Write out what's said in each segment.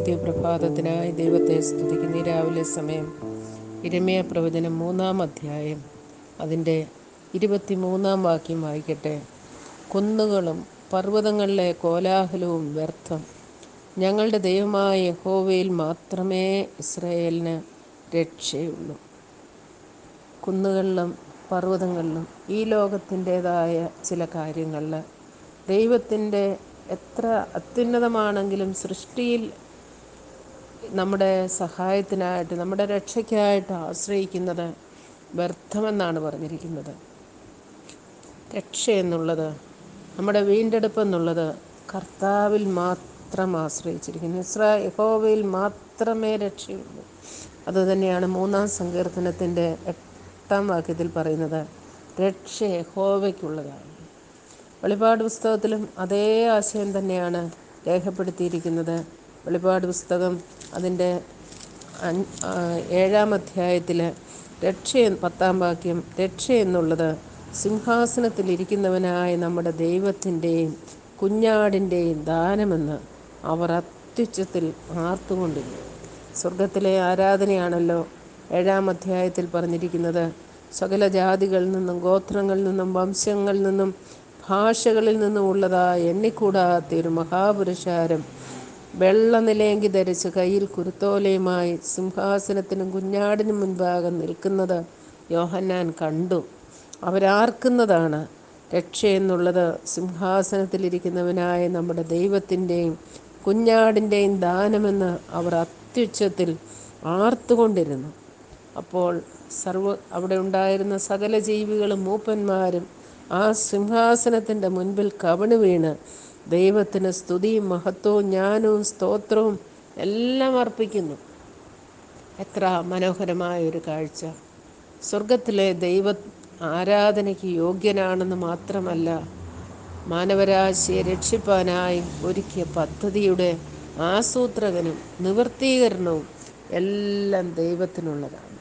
പുതിയ പ്രഭാതത്തിനായി ദൈവത്തെ സ്തുതിക്കുന്ന ഈ രാവിലെ സമയം യിരെമ്യാ പ്രവചനം 3-ാം അധ്യായം അതിൻ്റെ 23-ാം വാക്യം വായിക്കട്ടെ. കുന്നുകളും പർവ്വതങ്ങളിലെ കോലാഹലവും വ്യർത്ഥം. ഞങ്ങളുടെ ദൈവമായ യഹോവയിൽ മാത്രമേ ഇസ്രായേലിന് രക്ഷയുള്ളൂ. കുന്നുകളിലും പർവ്വതങ്ങളിലും ഈ ലോകത്തിൻ്റേതായ ചില കാര്യങ്ങളിൽ ദൈവത്തിൻ്റെ എത്ര അത്യുന്നതമാണെങ്കിലും സൃഷ്ടിയിൽ നമ്മുടെ സഹായത്തിനായിട്ട്, നമ്മുടെ രക്ഷയ്ക്കായിട്ട് ആശ്രയിക്കുന്നത് വ്യർത്ഥമെന്നാണ് പറഞ്ഞിരിക്കുന്നത്. രക്ഷ എന്നുള്ളത്, നമ്മുടെ വീണ്ടെടുപ്പ് എന്നുള്ളത് കർത്താവിൽ മാത്രം ആശ്രയിച്ചിരിക്കുന്നു. യഹോവയിൽ മാത്രമേ രക്ഷയുള്ളൂ. അതുതന്നെയാണ് 3-ാം സങ്കീർത്തനത്തിൻ്റെ 8-ാം വാക്യത്തിൽ പറയുന്നത്, രക്ഷ യഹോവയ്ക്കുള്ളതാണ്. വെളിപ്പാട് പുസ്തകത്തിലും അതേ ആശയം തന്നെയാണ് രേഖപ്പെടുത്തിയിരിക്കുന്നത്. വെളിപ്പാട് പുസ്തകം അതിൻ്റെ 7-ാം അധ്യായത്തിൽ 10-ാം വാക്യം, രക്ഷ എന്നുള്ളത് സിംഹാസനത്തിലിരിക്കുന്നവനായ നമ്മുടെ ദൈവത്തിൻ്റെയും കുഞ്ഞാടിൻ്റെയും ദാനമെന്ന് അവർ അത്യുച്ചത്തിൽ ആർത്തുകൊണ്ടിരുന്നു. സ്വർഗത്തിലെ ആരാധനയാണല്ലോ 7-ാം അധ്യായത്തിൽ പറഞ്ഞിരിക്കുന്നത്. സകല ജാതികളിൽ നിന്നും, ഗോത്രങ്ങളിൽ നിന്നും, വംശങ്ങളിൽ നിന്നും, ഭാഷകളിൽ നിന്നും ഉള്ളതായ എണ്ണിക്കൂടാത്ത ഒരു മഹാപുരുഷാരം വെള്ളനിലേങ്കി ധരിച്ച് കയ്യിൽ കുരുത്തോലയുമായി സിംഹാസനത്തിനും കുഞ്ഞാടിനും മുൻപാകെ നിൽക്കുന്നത് യോഹന്നാൻ കണ്ടു. അവരാർക്കുന്നതാണ് രക്ഷ എന്നുള്ളത്. സിംഹാസനത്തിലിരിക്കുന്നവനായ നമ്മുടെ ദൈവത്തിൻ്റെയും കുഞ്ഞാടിൻ്റെയും ദാനമെന്ന് അവർ അത്യുച്ചത്തിൽ ആർത്തുകൊണ്ടിരുന്നു. അപ്പോൾ അവിടെ ഉണ്ടായിരുന്ന സകല ജീവികളും മൂപ്പന്മാരും ആ സിംഹാസനത്തിൻ്റെ മുൻപിൽ കവിണ് വീണ് ദൈവത്തിന് സ്തുതിയും മഹത്വവും ജ്ഞാനവും സ്തോത്രവും എല്ലാം അർപ്പിക്കുന്നു. എത്ര മനോഹരമായ ഒരു കാഴ്ച! സ്വർഗത്തിലെ ദൈവ ആരാധനയ്ക്ക് യോഗ്യനാണെന്ന് മാത്രമല്ല, മാനവരാശിയെ രക്ഷിപ്പാനായി ഒരുക്കിയ പദ്ധതിയുടെ ആസൂത്രകനും നിവൃത്തീകരണവും എല്ലാം ദൈവത്തിനുള്ളതാണ്.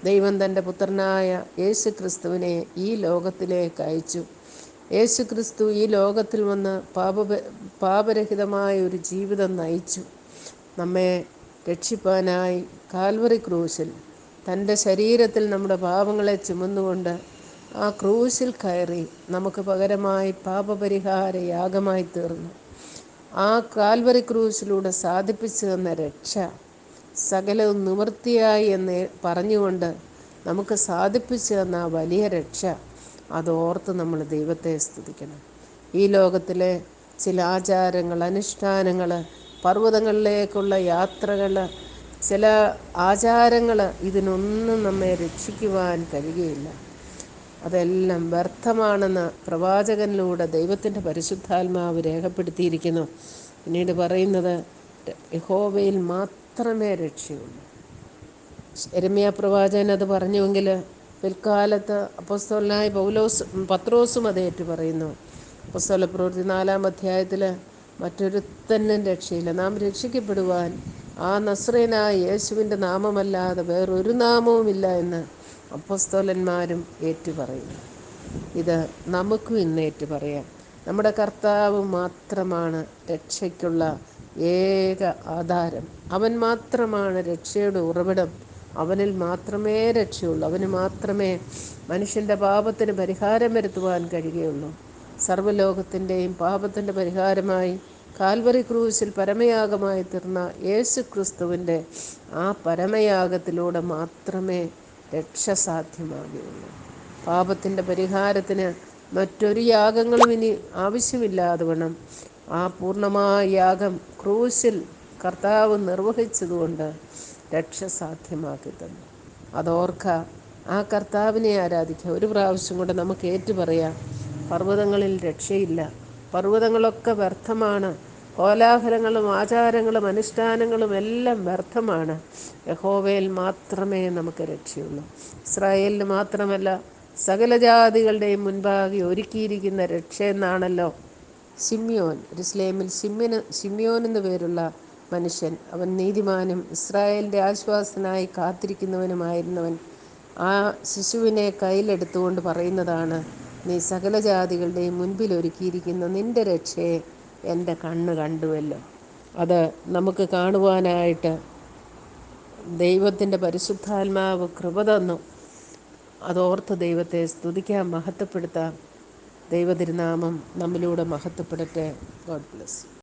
ദൈവം തൻ്റെ പുത്രനായ യേശുക്രിസ്തുവിനെ ഈ ലോകത്തിലേക്ക് അയച്ചു. യേശുക്രിസ്തു ഈ ലോകത്തിൽ വന്ന് പാപരഹിതമായ ഒരു ജീവിതം നയിച്ചു. നമ്മെ രക്ഷിപ്പാനായി കാൽവറി ക്രൂശിൽ തൻ്റെ ശരീരത്തിൽ നമ്മുടെ പാപങ്ങളെ ചുമന്നുകൊണ്ട് ആ ക്രൂശിൽ കയറി നമുക്ക് പകരമായി പാപപരിഹാര യാഗമായി തീർന്നു. ആ കാൽവറി ക്രൂശിലൂടെ സാധിപ്പിച്ചു തന്ന രക്ഷ സകലവും നിവൃത്തിയായി എന്ന് പറഞ്ഞുകൊണ്ട് നമുക്ക് സാധിപ്പിച്ചു തന്ന ആ വലിയ രക്ഷ, അതോർത്ത് നമ്മൾ ദൈവത്തെ സ്തുതിക്കണം. ഈ ലോകത്തിലെ ചില ആചാരങ്ങൾ, അനുഷ്ഠാനങ്ങൾ, പർവ്വതങ്ങളിലേക്കുള്ള യാത്രകൾ, ചില ആചാരങ്ങൾ, ഇതിനൊന്നും നമ്മെ രക്ഷിക്കുവാൻ കഴിയുകയില്ല. അതെല്ലാം വ്യർത്ഥമാണെന്ന് പ്രവാചകനിലൂടെ ദൈവത്തിൻ്റെ പരിശുദ്ധാത്മാവ് രേഖപ്പെടുത്തിയിരിക്കുന്നു. പിന്നീട് പറയുന്നത്, യഹോവയിൽ മാത്രമേ രക്ഷയുള്ളൂ. യിരെമ്യാ പ്രവാചകൻ അത് പറഞ്ഞുവെങ്കിൽ പിൽക്കാലത്ത് അപ്പോസ്തലനായ പത്രോസും അതേറ്റു പറയുന്നു. അപ്പോസ്തല പ്രവൃത്തി 4-ാം അധ്യായത്തിൽ മറ്റൊരുത്തനും രക്ഷയില്ല, നാം രക്ഷിക്കപ്പെടുവാൻ ആ നസ്രയനായ യേശുവിൻ്റെ നാമമല്ലാതെ വേറൊരു നാമവുമില്ല എന്ന് അപ്പോസ്തലന്മാരും ഏറ്റുപറയുന്നു. ഇത് നമുക്കും ഇന്ന് ഏറ്റു പറയാം. നമ്മുടെ കർത്താവ് മാത്രമാണ് രക്ഷയ്ക്കുള്ള ഏക ആധാരം. അവൻ മാത്രമാണ് രക്ഷയുടെ ഉറവിടം. അവനിൽ മാത്രമേ രക്ഷയുള്ളൂ. അവന് മാത്രമേ മനുഷ്യൻ്റെ പാപത്തിന് പരിഹാരം വരുത്തുവാൻ കഴിയുകയുള്ളൂ. സർവ്വലോകത്തിൻ്റെയും പാപത്തിൻ്റെ പരിഹാരമായി കാൽവറി ക്രൂശിൽ പരമയാഗമായി തീർന്ന യേശു ക്രിസ്തുവിൻ്റെ ആ പരമയാഗത്തിലൂടെ മാത്രമേ രക്ഷ സാധ്യമാകുകയുള്ളൂ. പാപത്തിൻ്റെ പരിഹാരത്തിന് മറ്റൊരു യാഗങ്ങളും ഇനി ആവശ്യമില്ലാതെ വണ്ണം ആ പൂർണ്ണമായ യാഗം ക്രൂശിൽ കർത്താവ് നിർവഹിച്ചതുകൊണ്ട് രക്ഷ സാധ്യമാക്കി തന്നു. അതോർക്ക, ആ കർത്താവിനെ ആരാധിക്കുക. ഒരു പ്രാവശ്യം കൊണ്ട് നമുക്ക് ഏറ്റുപറയാം, പർവ്വതങ്ങളിൽ രക്ഷയില്ല, പർവ്വതങ്ങളൊക്കെ വ്യർത്ഥമാണ്, കോലാഹലങ്ങളും ആചാരങ്ങളും അനുഷ്ഠാനങ്ങളും എല്ലാം വ്യർത്ഥമാണ്. യഹോവയിൽ മാത്രമേ നമുക്ക് രക്ഷയുള്ളൂ. ഇസ്രായേലിന് മാത്രമല്ല, സകല ജാതികളുടെയും മുൻപാകെ ഒരുക്കിയിരിക്കുന്ന രക്ഷ എന്നാണല്ലോ ശിമ്യോൻ, യെരൂശലേമിൽ ശിമ്യോൻ എന്നു പേരുള്ള മനുഷ്യൻ, അവൻ നീതിമാനും ഇസ്രായേലിൻ്റെ ആശ്വാസത്തിനായി കാത്തിരിക്കുന്നവനുമായിരുന്നവൻ, ആ ശിശുവിനെ കയ്യിലെടുത്തുകൊണ്ട് പറയുന്നതാണ്, നീ സകല ജാതികളുടെയും മുൻപിൽ ഒരുക്കിയിരിക്കുന്ന നിൻ്റെ രക്ഷയെ എൻ്റെ കണ്ണ് കണ്ടുവല്ലോ. അത് നമുക്ക് കാണുവാനായിട്ട് ദൈവത്തിൻ്റെ പരിശുദ്ധാത്മാവ് കൃപ തന്നു. അതോർത്ത് ദൈവത്തെ സ്തുതിക്കാം, മഹത്വപ്പെടുത്താം. ദൈവതിരുനാമം നമ്മിലൂടെ മഹത്വപ്പെടട്ടെ. God bless.